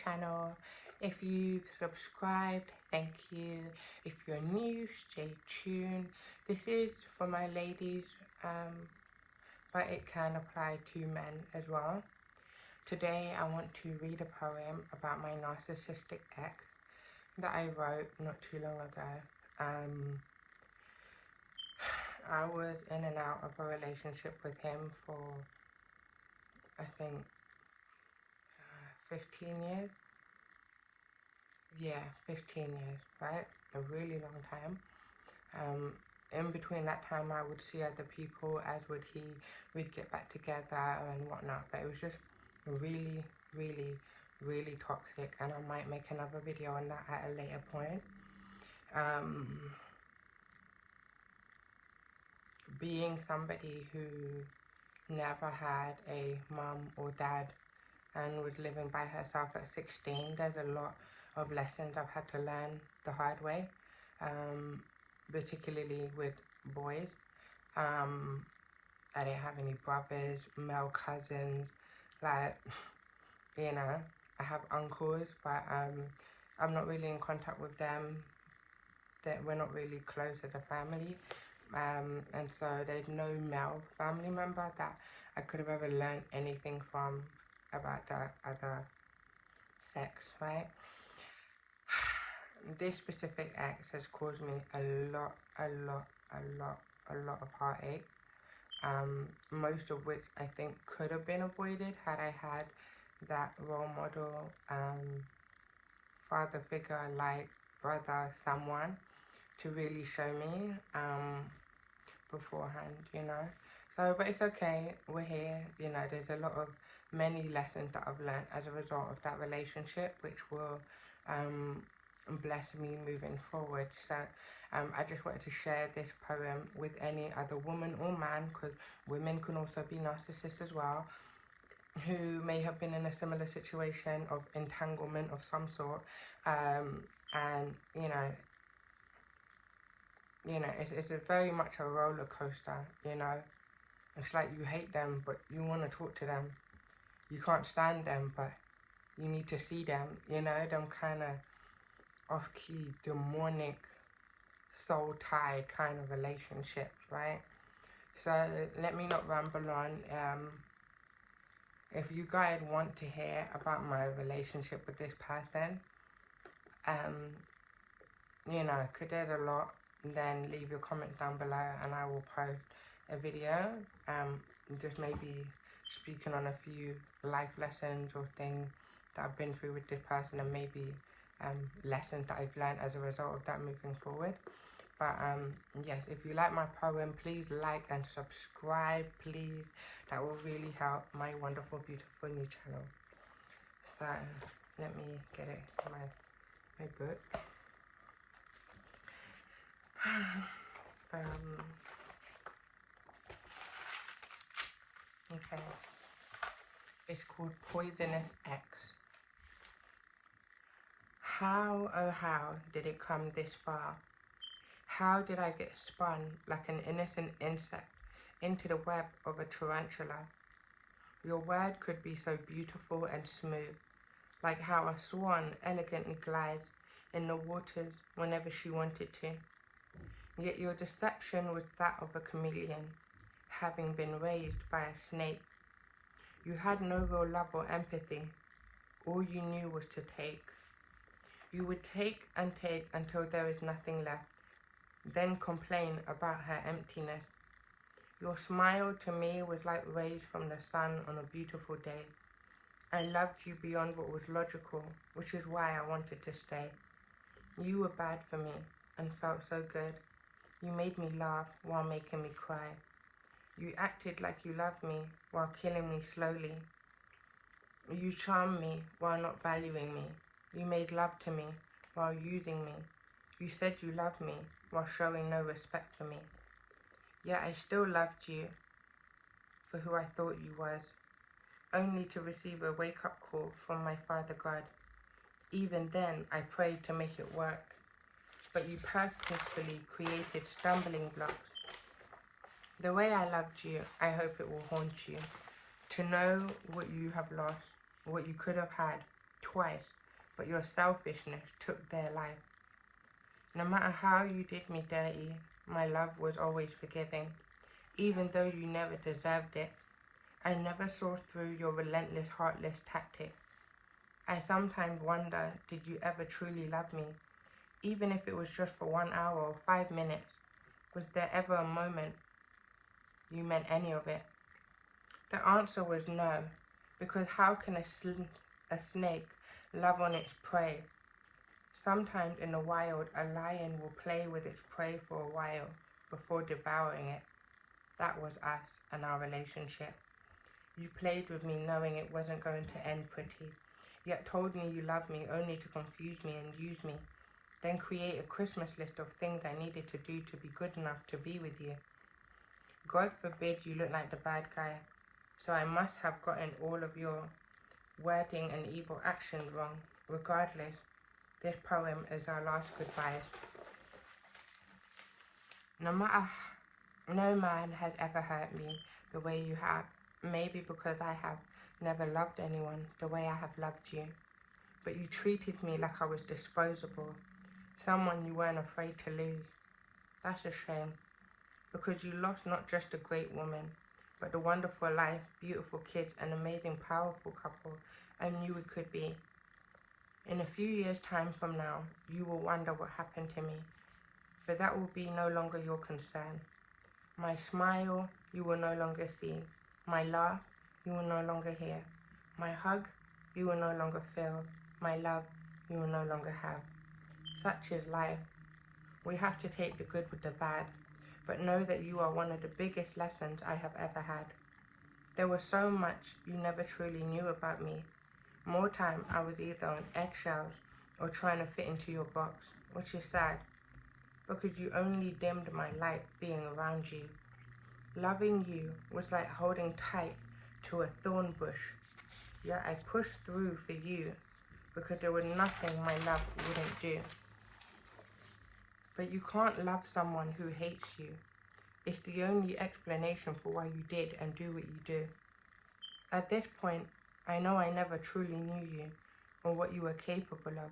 channel. If you've subscribed, thank you. If you're new, stay tuned. This is for my ladies, but it can apply to men as well. Today I want to read a poem about my narcissistic ex that I wrote not too long ago. I was in and out of a relationship with him for, I think, 15 years. Yeah, 15 years, right? A really long time. In between that time, I would see other people, as would he. We'd get back together and whatnot, but it was just really, really, really toxic, and I might make another video on that at a later point. Being somebody who never had a mum or dad and was living by herself at 16, there's a lot of lessons I've had to learn the hard way, particularly with boys. I didn't have any brothers, male cousins, like, you know, I have uncles, but I'm not really in contact with them. That we're not really close as a family, and so there's no male family member that I could have ever learned anything from about the other sex, right? This specific ex has caused me a lot of heartache, most of which I think could have been avoided had I had that role model, father figure, like brother, someone to really show me beforehand, you know. So, but it's okay, we're here, you know. There's a lot of many lessons that I've learned as a result of that relationship, which will bless me moving forward. So I just wanted to share this poem with any other woman or man, because women can also be narcissists as well, who may have been in a similar situation of entanglement of some sort, and it's a very much a roller coaster, you know. It's like you hate them, but you want to talk to them. You can't stand them, but you need to see them, you know, them kind of off-key, demonic, soul-tie kind of relationships, right? So let me not ramble on. If you guys want to hear about my relationship with this person, you know, because there's a lot, then leave your comments down below and I will post a video, just maybe speaking on a few life lessons or things that I've been through with this person, and maybe lessons that I've learned as a result of that moving forward. But yes, if you like my poem, please like and subscribe, please. That will really help my wonderful, beautiful new channel. So let me get it in my book. Okay, it's called Poisonous Ex. How, oh how, did it come this far? How did I get spun like an innocent insect into the web of a tarantula? Your word could be so beautiful and smooth, like how a swan elegantly glides in the waters whenever she wanted to. Yet your deception was that of a chameleon, having been raised by a snake. You had no real love or empathy. All you knew was to take. You would take and take until there is nothing left, then complain about her emptiness. Your smile to me was like rays from the sun on a beautiful day. I loved you beyond what was logical, which is why I wanted to stay. You were bad for me and felt so good. You made me laugh while making me cry. You acted like you loved me while killing me slowly. You charmed me while not valuing me. You made love to me while using me. You said you loved me while showing no respect for me. Yet I still loved you for who I thought you was, only to receive a wake-up call from my Father God. Even then, I prayed to make it work, but you purposefully created stumbling blocks. The way I loved you, I hope it will haunt you, to know what you have lost, what you could have had, twice, but your selfishness took their life. No matter how you did me dirty, my love was always forgiving, even though you never deserved it. I never saw through your relentless, heartless tactics. I sometimes wonder, did you ever truly love me? Even if it was just for 1 hour or 5 minutes, was there ever a moment you meant any of it? The answer was no, because how can a snake love on its prey? Sometimes in the wild, a lion will play with its prey for a while before devouring it. That was us and our relationship. You played with me knowing it wasn't going to end pretty, yet told me you loved me only to confuse me and use me, then create a Christmas list of things I needed to do to be good enough to be with you. God forbid you look like the bad guy, so I must have gotten all of your wording and evil actions wrong. Regardless, this poem is our last goodbyes. No man has ever hurt me the way you have, maybe because I have never loved anyone the way I have loved you. But you treated me like I was disposable, someone you weren't afraid to lose. That's a shame, because you lost not just a great woman, but the wonderful life, beautiful kids, and amazing, powerful couple I knew it could be. In a few years' time from now, you will wonder what happened to me, but that will be no longer your concern. My smile, you will no longer see. My laugh, you will no longer hear. My hug, you will no longer feel. My love, you will no longer have. Such is life. We have to take the good with the bad, but know that you are one of the biggest lessons I have ever had. There was so much you never truly knew about me. More time I was either on eggshells or trying to fit into your box, which is sad, because you only dimmed my light being around you. Loving you was like holding tight to a thorn bush, yet I pushed through for you because there was nothing my love wouldn't do. But you can't love someone who hates you. It's the only explanation for why you did and do what you do. At this point, I know I never truly knew you or what you were capable of,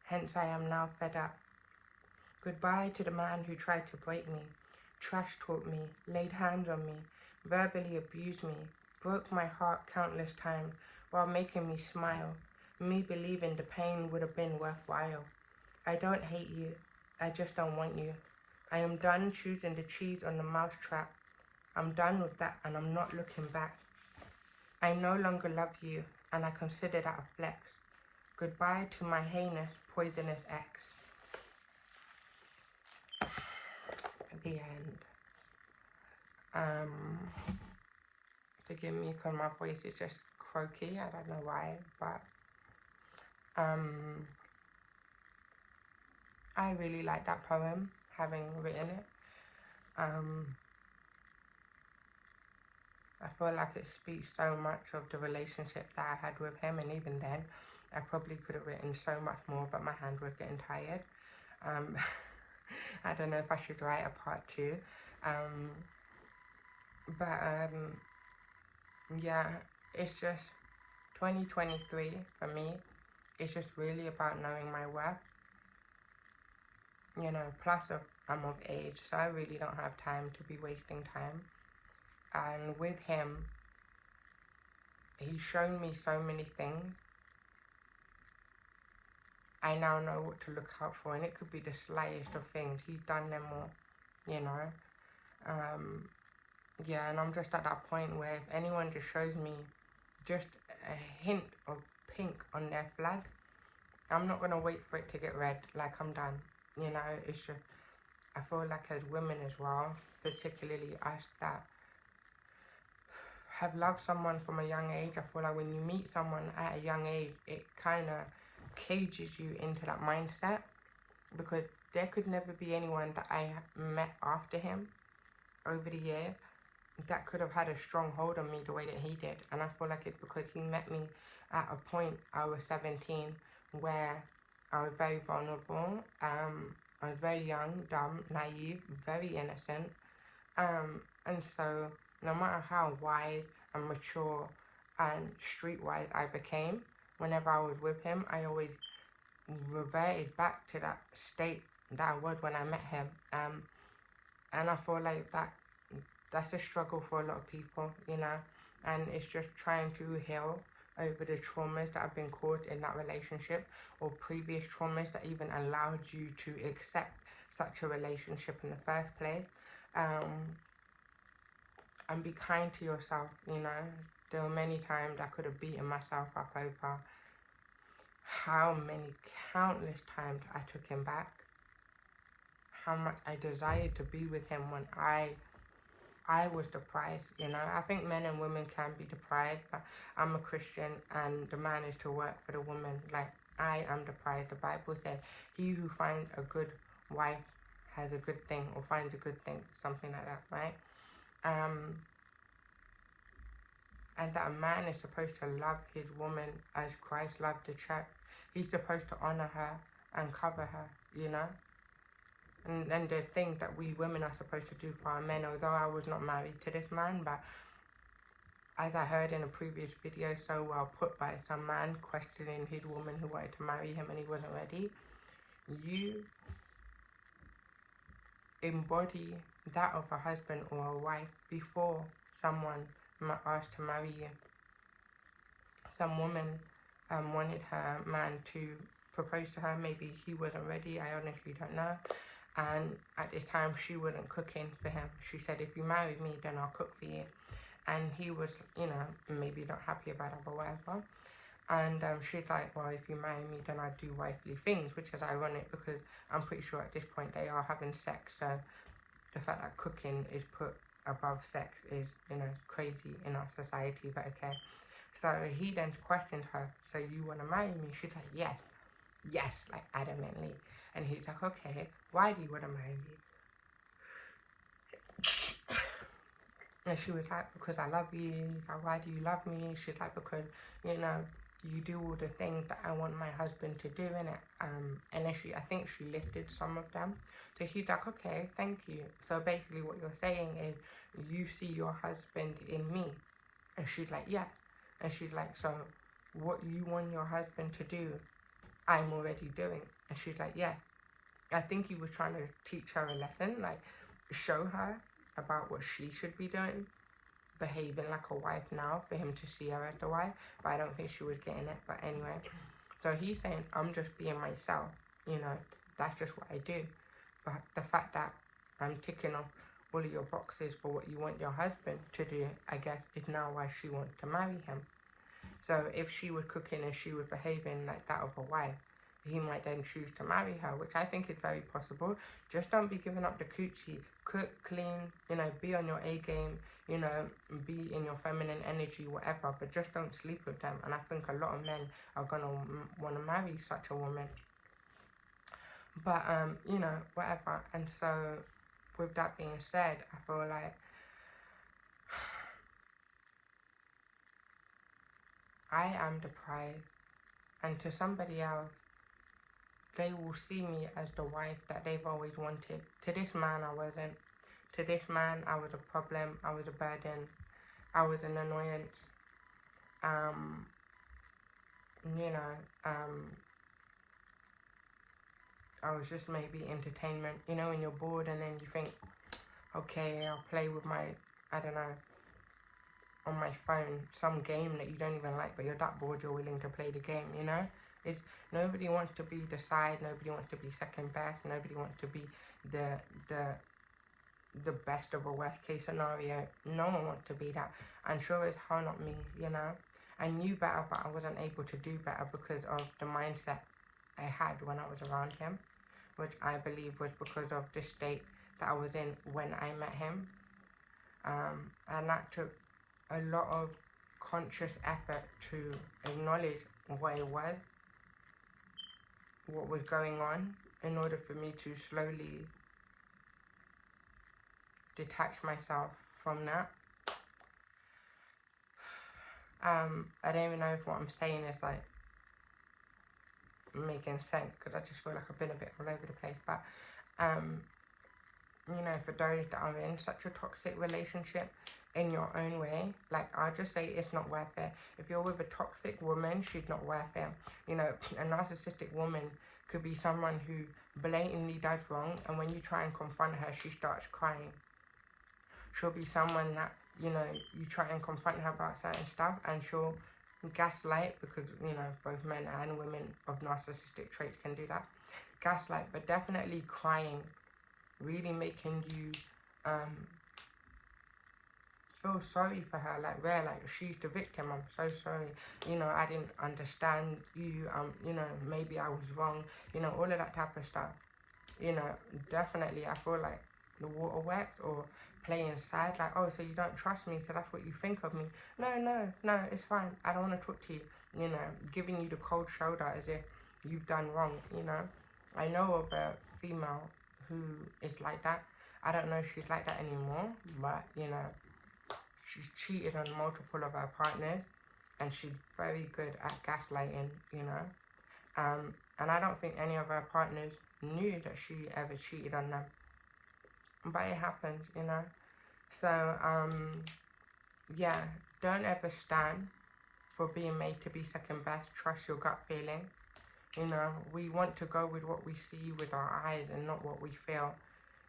hence I am now fed up. Goodbye to the man who tried to break me, trash talked me, laid hands on me, verbally abused me, broke my heart countless times while making me smile, me believing the pain would have been worthwhile. I don't hate you, I just don't want you. I am done choosing the cheese on the mousetrap. I'm done with that and I'm not looking back. I no longer love you and I consider that a flex. Goodbye to my heinous, poisonous ex. The end. Forgive me because my voice is just croaky. I don't know why, but I really like that poem, having written it. I feel like it speaks so much of the relationship that I had with him, and even then, I probably could have written so much more, but my hand was getting tired. I don't know if I should write a part 2. Yeah, it's just 2023 for me. It's just really about knowing my worth. You know, plus I'm of age, so I really don't have time to be wasting time. And with him, he's shown me so many things. I now know what to look out for, and it could be the slightest of things. He's done them all, you know. Yeah, and I'm just at that point where if anyone just shows me just a hint of pink on their flag, I'm not gonna wait for it to get red. Like, I'm done. You know, it's just, I feel like as women as well, particularly us that have loved someone from a young age, I feel like when you meet someone at a young age, it kind of cages you into that mindset, because there could never be anyone that I met after him over the years that could have had a strong hold on me the way that he did. And I feel like it's because he met me at a point, I was 17, where I was very vulnerable. I was very young, dumb, naive, very innocent. And so no matter how wise and mature and streetwise I became, whenever I was with him, I always reverted back to that state that I was when I met him. And I feel like that's a struggle for a lot of people, you know, and it's just trying to heal over the traumas that have been caused in that relationship, or previous traumas that even allowed you to accept such a relationship in the first place. Um, and be kind to yourself, you know. There were many times I could have beaten myself up over how many countless times I took him back, how much I desired to be with him when I was the prize, you know. I think men and women can be the prize, but I'm a Christian and the man is to work for the woman. Like, I am the prize. The Bible says, he who finds a good wife has a good thing, or finds a good thing, something like that, right? And that a man is supposed to love his woman as Christ loved the church. He's supposed to honor her and cover her, you know. And there's things that we women are supposed to do for our men, although I was not married to this man, but as I heard in a previous video, so well put by some man questioning his woman who wanted to marry him and he wasn't ready, you embody that of a husband or a wife before someone asked to marry you. Some woman wanted her man to propose to her. Maybe he wasn't ready, I honestly don't know. And at this time, she wasn't cooking for him. She said, if you marry me, then I'll cook for you. And he was, you know, maybe not happy about it, but whatever. And she's like, well, if you marry me, then I do wifely things, which is ironic because I'm pretty sure at this point they are having sex. So the fact that cooking is put above sex is, you know, crazy in our society, but okay. So he then questioned her, so you want to marry me? She's like, yes, like adamantly. And he's like, okay, why do you want to marry me? And she was like, because I love you. He's like, why do you love me? She's like, because, you know, you do all the things that I want my husband to do in it. And then I think she listed some of them. So he's like, okay, thank you. So basically what you're saying is you see your husband in me. And she's like, yeah. And she's like, so what you want your husband to do, I'm already doing. And she's like, yeah. I think he was trying to teach her a lesson, like show her about what she should be doing, behaving like a wife now for him to see her as a wife. But I don't think she was getting it. But anyway, so he's saying, I'm just being myself, you know, that's just what I do. But the fact that I'm ticking off all of your boxes for what you want your husband to do, I guess, is now why she wants to marry him. So if she was cooking and she was behaving like that of a wife, he might then choose to marry her, which I think is very possible. Just don't be giving up the coochie. Cook, clean, you know, be on your A game, you know, be in your feminine energy, whatever, but just don't sleep with them. And I think a lot of men are going to want to marry such a woman. But, you know, whatever. And so with that being said, I feel like I am the prize, and to somebody else, they will see me as the wife that they've always wanted. To this man, I wasn't. To this man, I was a problem. I was a burden. I was an annoyance. You know, I was just maybe entertainment. You know, when you're bored and then you think, okay, I'll play with my, I don't know, on my phone, some game that you don't even like, but you're that bored you're willing to play the game, you know? It's, nobody wants to be the side, nobody wants to be second best, nobody wants to be the best of a worst case scenario. No one wants to be that. And sure as hell not me, you know? I knew better, but I wasn't able to do better because of the mindset I had when I was around him, which I believe was because of the state that I was in when I met him. And that took a lot of conscious effort to acknowledge what it was, what was going on, in order for me to slowly detach myself from that. I don't even know if what I'm saying is like making sense, because I just feel like I've been a bit all over the place, but you know, for those that are in such a toxic relationship in your own way, like, I'll just say it's not worth it. If you're with a toxic woman, she's not worth it. You know, a narcissistic woman could be someone who blatantly does wrong, and when you try and confront her, she starts crying. She'll be someone that, you know, you try and confront her about certain stuff, and she'll gaslight, because, you know, both men and women of narcissistic traits can do that. Gaslight, but definitely crying, really making you feel sorry for her, like, where, like, she's the victim. I'm so sorry, you know, I didn't understand you, you know, maybe I was wrong, you know, all of that type of stuff. You know, definitely I feel like the waterworks, or playing sad, like, oh, so you don't trust me, so that's what you think of me. No, it's fine, I don't want to talk to you. You know, giving you the cold shoulder as if you've done wrong. You know, I know of a female who is like that. I don't know if she's like that anymore, but, you know, she's cheated on multiple of her partners, and she's very good at gaslighting, you know. And I don't think any of her partners knew that she ever cheated on them. But it happens, you know. So, yeah, don't ever stand for being made to be second best. Trust your gut feeling. You know, we want to go with what we see with our eyes and not what we feel.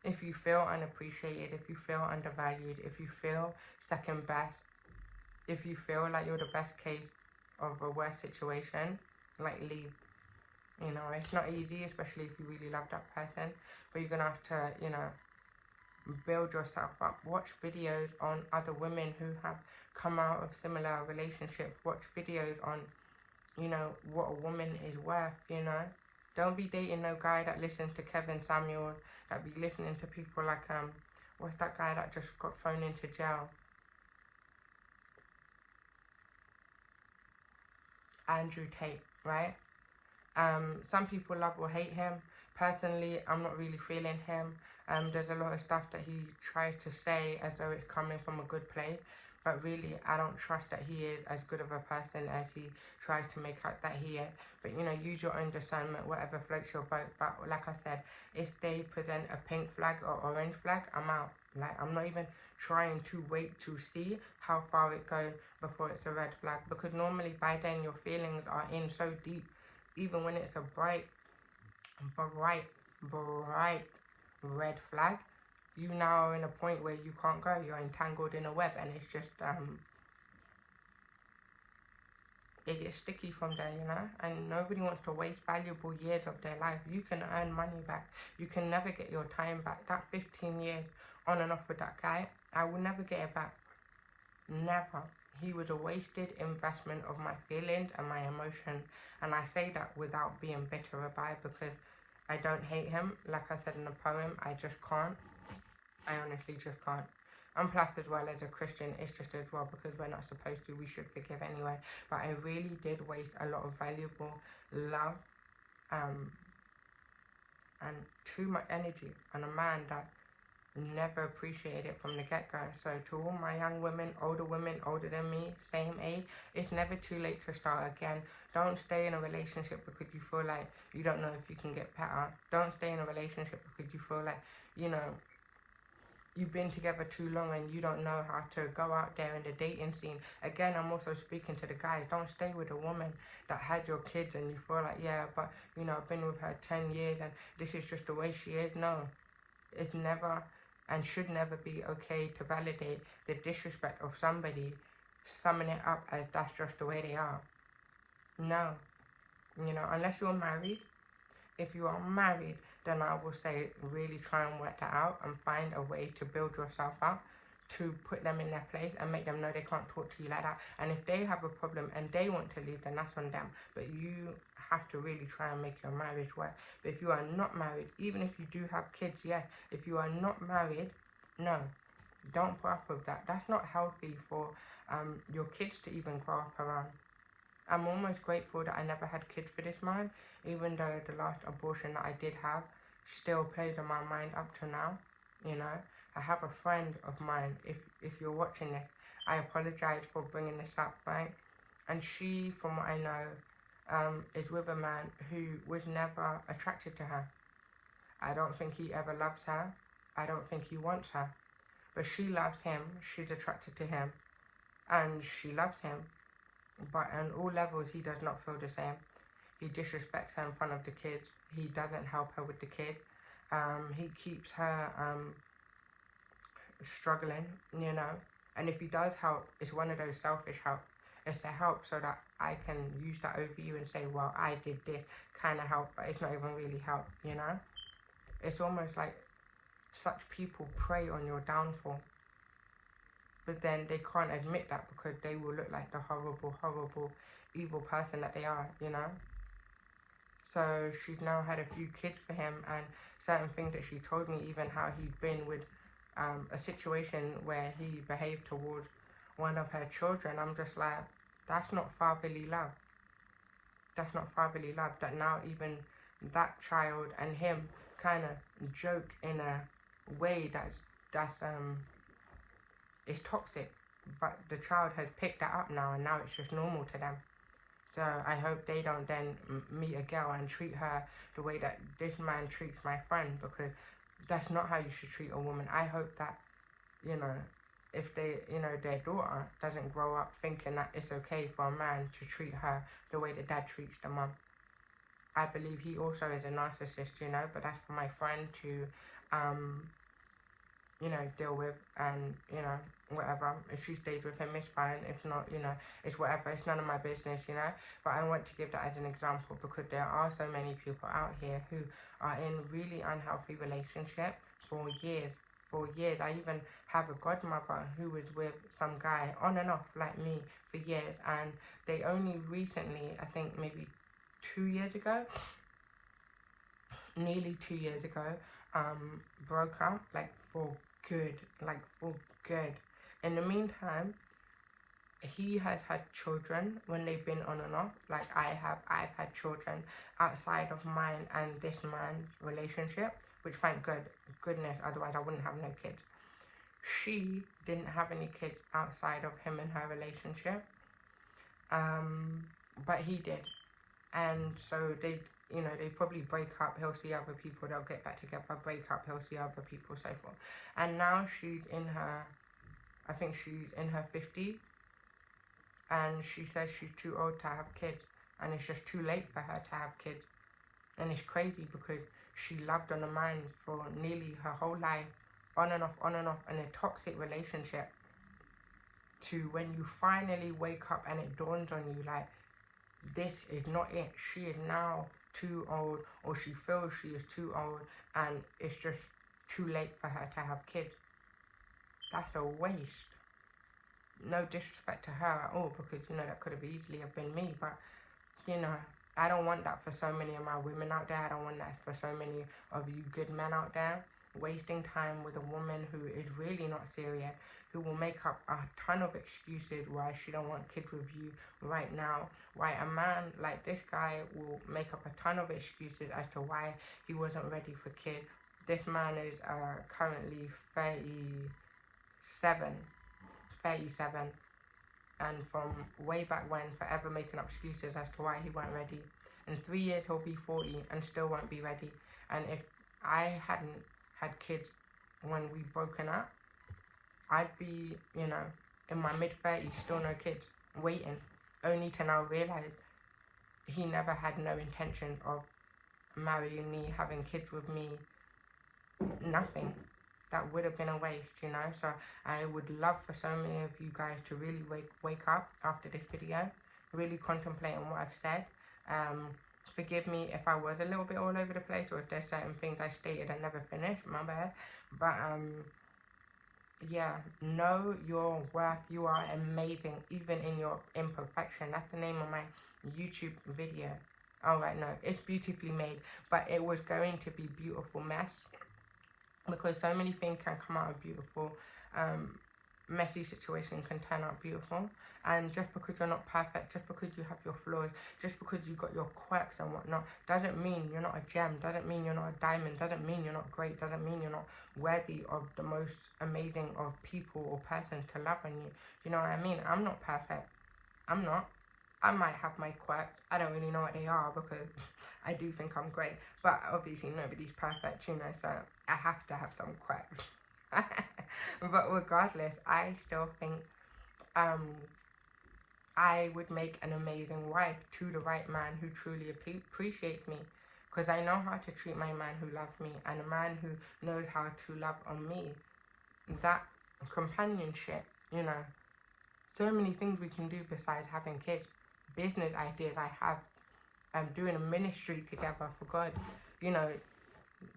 If you feel unappreciated, if you feel undervalued, if you feel second best, if you feel like you're the best case of a worse situation, like, leave. You know, it's not easy, especially if you really love that person, but you're gonna have to, you know, build yourself up. Watch videos on other women who have come out of similar relationships. Watch videos on, you know, what a woman is worth, you know. Don't be dating no guy that listens to Kevin Samuel, that be listening to people like, what's that guy that just got thrown into jail? Andrew Tate, right? Some people love or hate him. Personally, I'm not really feeling him. There's a lot of stuff that he tries to say as though it's coming from a good place, but really, I don't trust that he is as good of a person as he tries to make out that he is. But, you know, use your own discernment, whatever floats your boat. But like I said, if they present a pink flag or orange flag, I'm out. Like, I'm not even trying to wait to see how far it goes before it's a red flag, because normally by then your feelings are in so deep. Even when it's a bright red flag, you now are in a point where you can't go. You're entangled in a web, and it's just, it gets sticky from there, you know. And nobody wants to waste valuable years of their life. You can earn money back. You can never get your time back. That 15 years on and off with that guy, I will never get it back. Never. He was a wasted investment of my feelings and my emotions, and I say that without being bitter about it, because I don't hate him. Like I said in the poem, I just can't. I honestly just can't. And plus, as well, as a Christian, it's just as well, because we're not supposed to, we should forgive anyway. But I really did waste a lot of valuable love, and too much energy on a man that never appreciated it from the get-go. So to all my young women older than me, same age, it's never too late to start again. Don't stay in a relationship because you feel like you don't know if you can get better. Don't stay in a relationship because you feel like, you know, you've been together too long and you don't know how to go out there in the dating scene. Again, I'm also speaking to the guys. Don't stay with a woman that had your kids and you feel like, yeah, but, you know, I've been with her 10 years and this is just the way she is. No, it's never and should never be okay to validate the disrespect of somebody, summing it up as that's just the way they are. No, you know, unless you're married. If you are married, then I will say really try and work that out and find a way to build yourself up, to put them in their place and make them know they can't talk to you like that. And if they have a problem and they want to leave, then that's on them. But you have to really try and make your marriage work. But if you are not married, even if you do have kids, yes, if you are not married, no, don't put up with that. That's not healthy for your kids to even grow up around. I'm almost grateful that I never had kids for this man, even though the last abortion that I did have still plays on my mind up to now. You know, I have a friend of mine, if you're watching this, I apologize for bringing this up, right? And she, from what I know, is with a man who was never attracted to her. I don't think he ever loves her. I don't think he wants her. But she loves him, she's attracted to him, and she loves him. But on all levels, he does not feel the same. He disrespects her in front of the kids. He doesn't help her with the kid. He keeps her struggling, you know. And if he does help, it's one of those selfish help. It's a help so that I can use that over you and say, well, I did this kind of help, but it's not even really help, you know. It's almost like such people prey on your downfall, but then they can't admit that because they will look like the horrible, horrible, evil person that they are, you know. So she's now had a few kids for him, and certain things that she told me, even how he'd been with a situation where he behaved towards one of her children. I'm just like, that's not fatherly love. That's not fatherly love. That now even that child and him kind of joke in a way that's is toxic, but the child has picked that up now, and now it's just normal to them. So I hope they don't then meet a girl and treat her the way that this man treats my friend, because that's not how you should treat a woman. I hope that, you know, if they, you know, their daughter doesn't grow up thinking that it's okay for a man to treat her the way the dad treats the mum. I believe he also is a narcissist, you know, but that's for my friend to, you know, deal with, and, you know, whatever. If she stays with him, it's fine. If not, you know, it's whatever. It's none of my business, you know. But I want to give that as an example because there are so many people out here who are in really unhealthy relationships for years. For years. I even have a godmother who was with some guy on and off like me for years, and they only recently, I think maybe 2 years ago, nearly 2 years ago, broke up, like for good, like for good. In the meantime, he has had children when they've been on and off, like I've had children outside of mine and this man's relationship, which thank goodness, otherwise I wouldn't have no kids. She didn't have any kids outside of him and her relationship, but he did. And so they, you know, they probably break up, he'll see other people, they'll get back together, break up, he'll see other people, so forth. And now she's in her, I think she's in her 50s, and she says she's too old to have kids, and it's just too late for her to have kids. And it's crazy because she loved on a man for nearly her whole life, on and off, in a toxic relationship, to when you finally wake up and it dawns on you like, this is not it. She is now too old, or she feels she is too old, and it's just too late for her to have kids. That's a waste. No disrespect to her at all, because, you know, that could have easily have been me, but, you know, I don't want that for so many of my women out there. I don't want that for so many of you good men out there, wasting time with a woman who is really not serious, who will make up a ton of excuses why she don't want kids with you right now, why a man like this guy will make up a ton of excuses as to why he wasn't ready for kids. This man is currently 37, and from way back when, forever making up excuses as to why he weren't ready. In 3 years he'll be 40 and still won't be ready. And if I hadn't had kids when we broken up, I'd be, you know, in my mid-30s, still no kids, waiting, only to now realize he never had no intention of marrying me, having kids with me, nothing. That would have been a waste, you know. So I would love for so many of you guys to really wake up after this video, really contemplate on what I've said. Forgive me if I was a little bit all over the place, or if there's certain things I stated and never finished, my bad. But yeah, know your worth. You are amazing, even in your imperfection. That's the name of my YouTube video. Oh right, no, it's beautifully made, but it was going to be beautiful mess, because so many things can come out of beautiful. Messy situation can turn out beautiful. And just because you're not perfect, just because you have your flaws, just because you got your quirks and whatnot, doesn't mean you're not a gem, doesn't mean you're not a diamond, doesn't mean you're not great, doesn't mean you're not worthy of the most amazing of people or persons to love on you. You know what I mean? I'm not perfect. I'm not. I might have my quirks. I don't really know what they are because I do think I'm great. But obviously nobody's perfect, you know, so I have to have some quirks. But regardless, I still think um, I would make an amazing wife to the right man who truly appreciates me. Because I know how to treat my man who loves me, and a man who knows how to love on me. That companionship, you know, so many things we can do besides having kids. Business ideas I have, doing a ministry together for God. You know,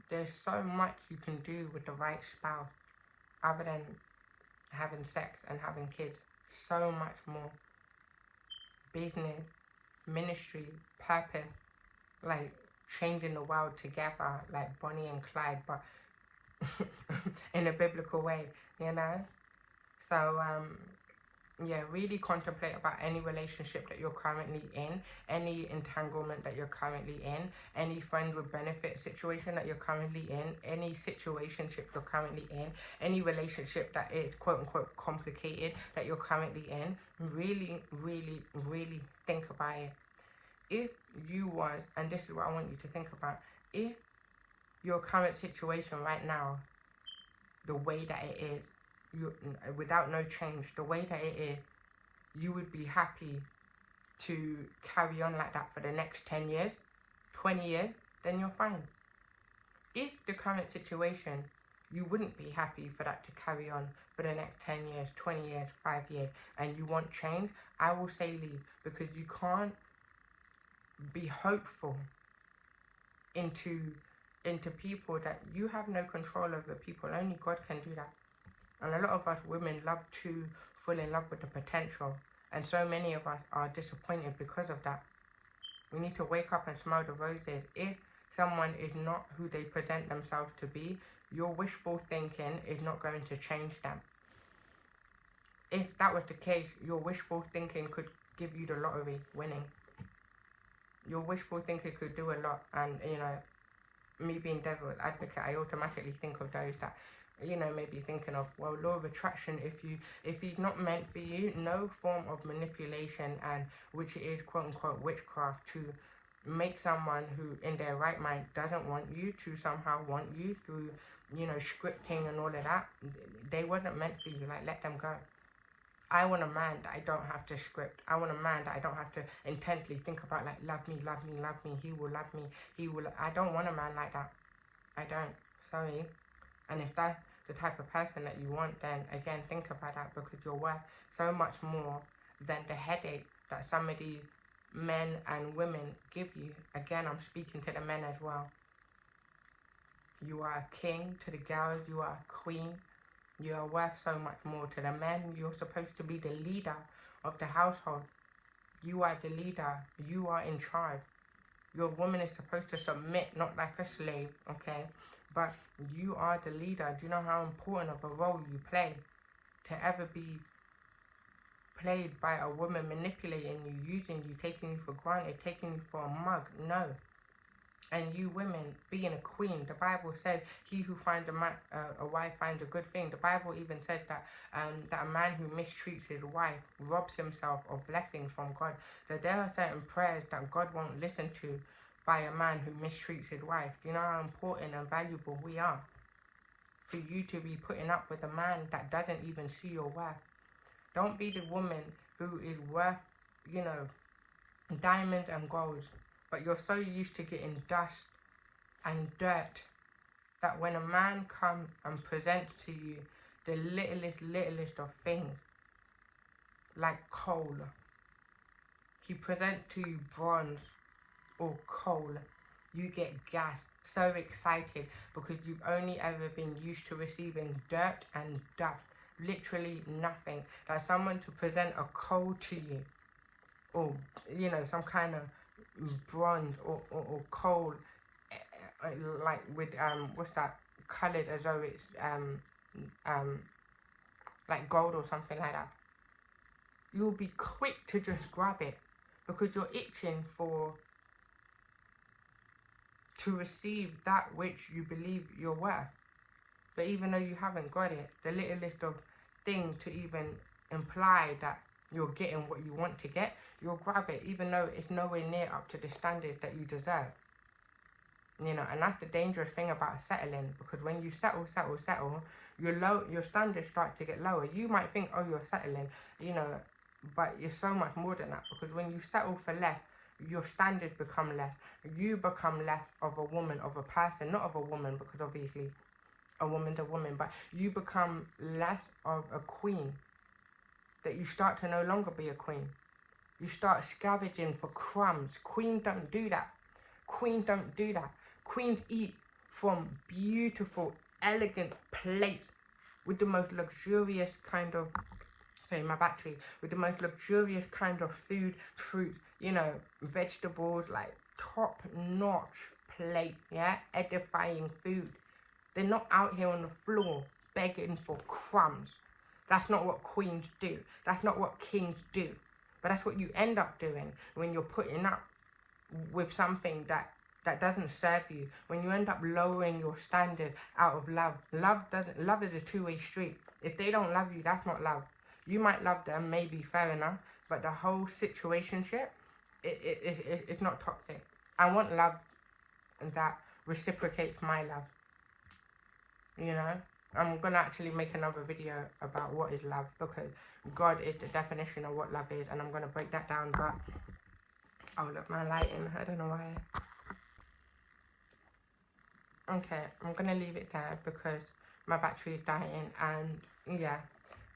there's so much you can do with the right spouse other than having sex and having kids. So much more. Business, ministry, purpose, like changing the world together, like Bonnie and Clyde, but in a biblical way, you know? So, yeah, really contemplate about any relationship that you're currently in, any entanglement that you're currently in, any friend with benefit situation that you're currently in, any situationship you're currently in, any relationship that is quote unquote complicated that you're currently in. Really, really, really think about it. If you was, and this is what I want you to think about, if your current situation right now, the way that it is, you, without no change, the way that it is, you would be happy to carry on like that for the next 10 years, 20 years, then you're fine. If the current situation, you wouldn't be happy for that to carry on for the next 10 years, 20 years, 5 years, and you want change, I will say leave, because you can't be hopeful into people that you have no control over. People, only God can do that. And a lot of us women love to fall in love with the potential, and so many of us are disappointed because of that. We need to wake up and smell the roses. If someone is not who they present themselves to be, your wishful thinking is not going to change them. If that was the case, your wishful thinking could give you the lottery winning. Your wishful thinking could do a lot, and you know, me being devil's advocate, I automatically think of those that, you know, maybe thinking of, well, law of attraction, if he's not meant for you, no form of manipulation, and which is quote unquote witchcraft, to make someone who in their right mind doesn't want you to somehow want you through, you know, scripting and all of that, they wasn't meant for you. Like, let them go. I want a man that I don't have to script. I want a man that I don't have to intently think about, like, love me, love me, love me, he will love me, he will. I don't want a man like that. I don't. Sorry. And if that's the type of person that you want, then again, think about that, because you're worth so much more than the headache that some of these men and women give you. Again, I'm speaking to the men as well. You are a king. To the girls, you are a queen. You are worth so much more. To the men, you're supposed to be the leader of the household. You are the leader. You are in charge. Your woman is supposed to submit, not like a slave, okay? But you are the leader. Do you know how important of a role you play? To ever be played by a woman manipulating you, using you, taking you for granted, taking you for a mug? No. And you women, being a queen, the Bible said, he who finds a wife finds a good thing. The Bible even said that that a man who mistreats his wife robs himself of blessings from God. So there are certain prayers that God won't listen to by a man who mistreats his wife. Do you know how important and valuable we are? For you to be putting up with a man that doesn't even see your worth. Don't be the woman who is worth, you know, diamonds and gold, but you're so used to getting dust and dirt that when a man comes and presents to you the littlest of things, like coal, he presents to you bronze or coal, you get gassed, so excited, because you've only ever been used to receiving dirt and dust, literally nothing. Like someone to present a coal to you, or you know, some kind of bronze or coal, like with what's that, colored as though it's like gold or something like that. You'll be quick to just grab it, because you're itching to receive that which you believe you're worth. But even though you haven't got it, the littlest of things to even imply that you're getting what you want to get, you'll grab it even though it's nowhere near up to the standards that you deserve. You know, and that's the dangerous thing about settling, because when you settle, your standards start to get lower. You might think, oh, you're settling, you know, but you're so much more than that, because when you settle for less, your standards become less. You become less of a woman, of a person, not of a woman, because obviously a woman's a woman, but you become less of a queen, that you start to no longer be a queen. You start scavenging for crumbs. Queens don't do that. Queens don't do that. Queens eat from beautiful, elegant plates with the most luxurious kind of, sorry, my battery, with the most luxurious kind of food, fruit, you know, vegetables, like top-notch plate, yeah, edifying food. They're not out here on the floor begging for crumbs. That's not what queens do. That's not what kings do. But that's what you end up doing when you're putting up with something that doesn't serve you. When you end up lowering your standard out of love. Love is a two-way street. If they don't love you, that's not love. You might love them, maybe, fair enough, but the whole situationship, it's not toxic. I want love that reciprocates my love. You know, I'm gonna actually make another video about what is love, because God is the definition of what love is, and I'm gonna break that down. But oh, look, my lighting, I don't know why. Okay, I'm gonna leave it there because my battery is dying, and yeah,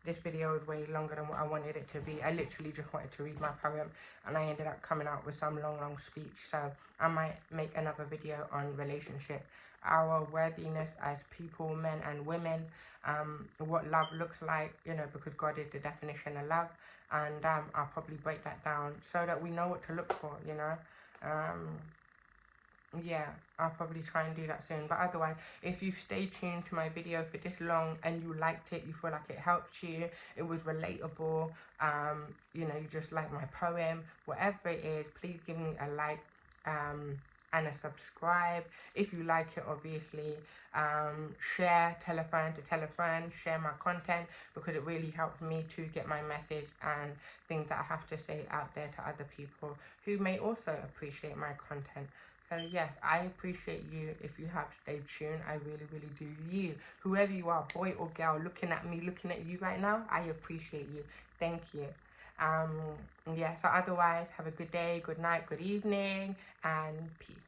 this video is way longer than what I wanted it to be. I literally just wanted to read my poem, and I ended up coming out with some long speech. So I might make another video on relationship, our worthiness as people, men and women, what love looks like, you know, because God is the definition of love. And I'll probably break that down so that we know what to look for, you know. Yeah, I'll probably try and do that soon. But otherwise, if you've stayed tuned to my video for this long and you liked it, you feel like it helped you, it was relatable, you know, you just like my poem, whatever it is, please give me a like and a subscribe. If you like it, obviously, share, tell a friend, share my content, because it really helps me to get my message and things that I have to say out there to other people who may also appreciate my content. So yes, I appreciate you if you have stayed tuned. I really do. You, whoever you are, boy or girl, looking at me, looking at you right now, I appreciate you. Thank you. Yeah, so otherwise, have a good day, good night, good evening, and peace.